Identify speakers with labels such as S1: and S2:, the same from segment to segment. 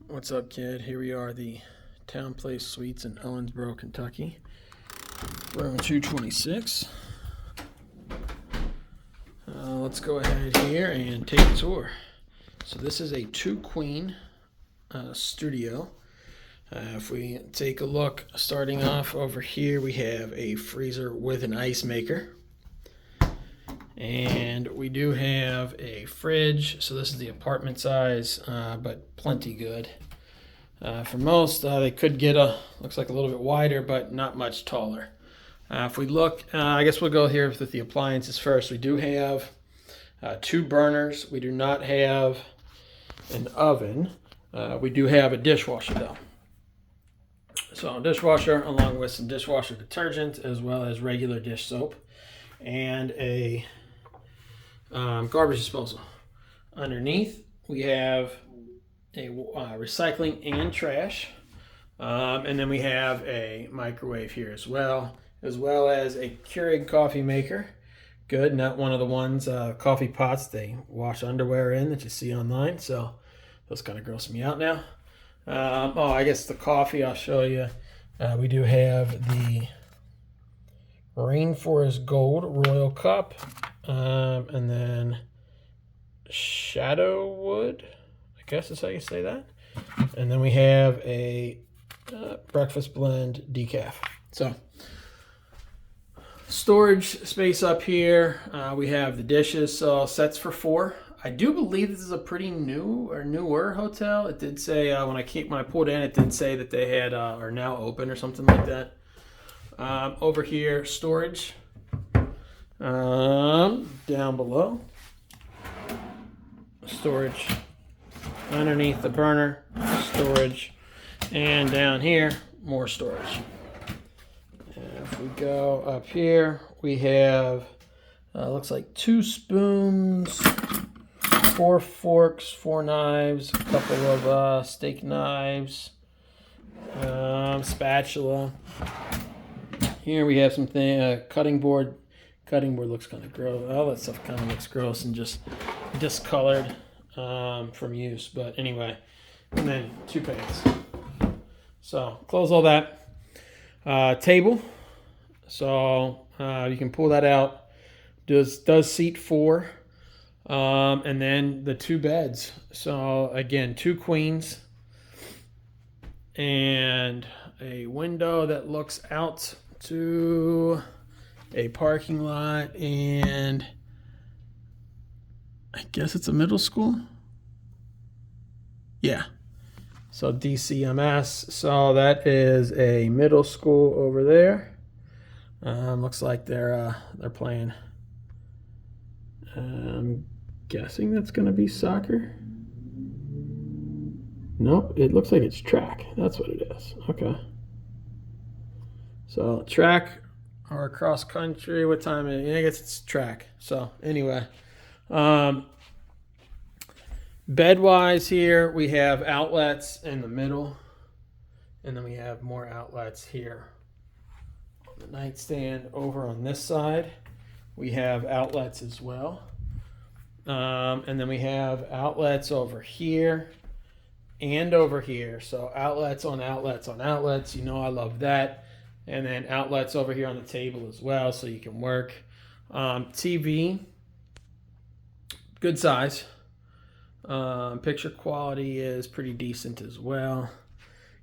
S1: What's up, kid? Here we are, the TownePlace Suites in Owensboro, Kentucky. Room 226. Let's go ahead here and take a tour. So this is a 2-queen studio. If we take a look, starting off over here, we have a freezer with an ice maker. And we do have a fridge. So this is the apartment size, but plenty good. For most, they could get looks like a little bit wider, but not much taller. If we look, I guess we'll go here with the appliances first. We do have 2 burners. We do not have an oven. We do have a dishwasher though. So a dishwasher along with some dishwasher detergent as well as regular dish soap and a garbage disposal. Underneath we have a recycling and trash, and then we have a microwave here as well as a Keurig coffee maker. Good, not one of the ones coffee pots they wash underwear in that you see online, so those kind of gross me out now. I guess the coffee I'll show you. We do have the Rainforest Gold Royal Cup, and then Shadowwood, I guess is how you say that. And then we have a breakfast blend decaf. So storage space up here. We have the dishes, so sets for 4. I do believe this is a pretty new or newer hotel. It did say when I pulled in, it did say that they had are now open or something like that. Over here, storage. Down below, storage. Underneath the burner, storage, and down here, more storage. And if we go up here, we have looks like 2 spoons, 4 forks, 4 knives, a couple of steak knives, spatula. Here we have something, cutting board. Cutting board looks kind of gross. All that stuff kind of looks gross and just discolored from use. But anyway, and then 2 pans. So close all that. Table. So you can pull that out. Does seat 4. And then the 2 beds. So again, 2 queens and a window that looks out to a parking lot, and I guess it's a middle school. Yeah. So DCMS. So that is a middle school over there. Looks like they're playing. I'm guessing that's going to be soccer. Nope, it looks like it's track. That's what it is. Okay. So track or cross country. What time is it? I guess it's track. So anyway, bed wise here we have outlets in the middle, and then we have more outlets here on the nightstand. Over on this side we have outlets as well, and then we have outlets over here and over here. So outlets on outlets on outlets. You know I love that. And then outlets over here on the table as well, so you can work. TV, good size. Picture quality is pretty decent as well.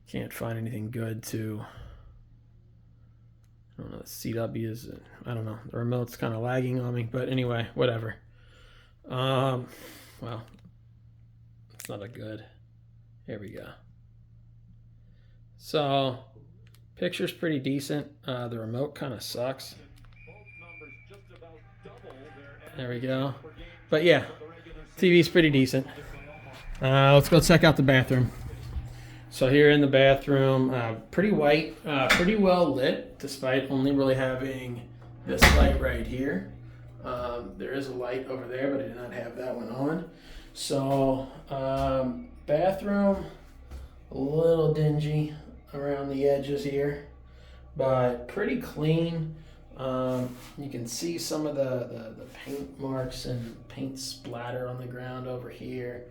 S1: Can't find anything good to. I don't know. The CW is. I don't know. The remote's kind of lagging on me, but anyway, whatever. Well, it's not a good. Here we go. So. Picture's pretty decent. The remote kind of sucks. There we go. But yeah, TV's pretty decent. Let's go check out the bathroom. So here in the bathroom, pretty white, pretty well lit, despite only really having this light right here. There is a light over there, but I did not have that one on. So bathroom, a little dingy around the edges here, but pretty clean. You can see some of the paint marks and paint splatter on the ground over here.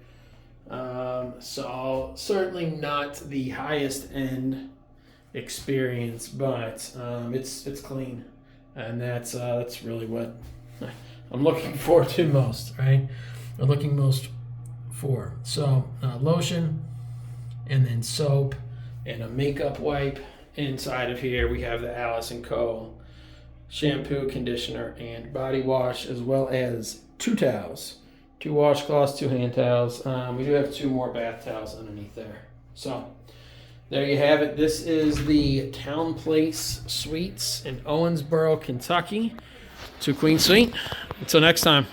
S1: So certainly not the highest end experience, but it's clean, and that's really what I'm looking forward to most, right? Or looking most for. So lotion, and then soap, and a makeup wipe. Inside of here we have the Alice & Co. shampoo, conditioner, and body wash, as well as 2 towels, 2 washcloths, 2 hand towels. We do have 2 more bath towels underneath there. So there you have it. This is the TownePlace Suites in Owensboro, Kentucky. 2 Queen Suite. Until next time.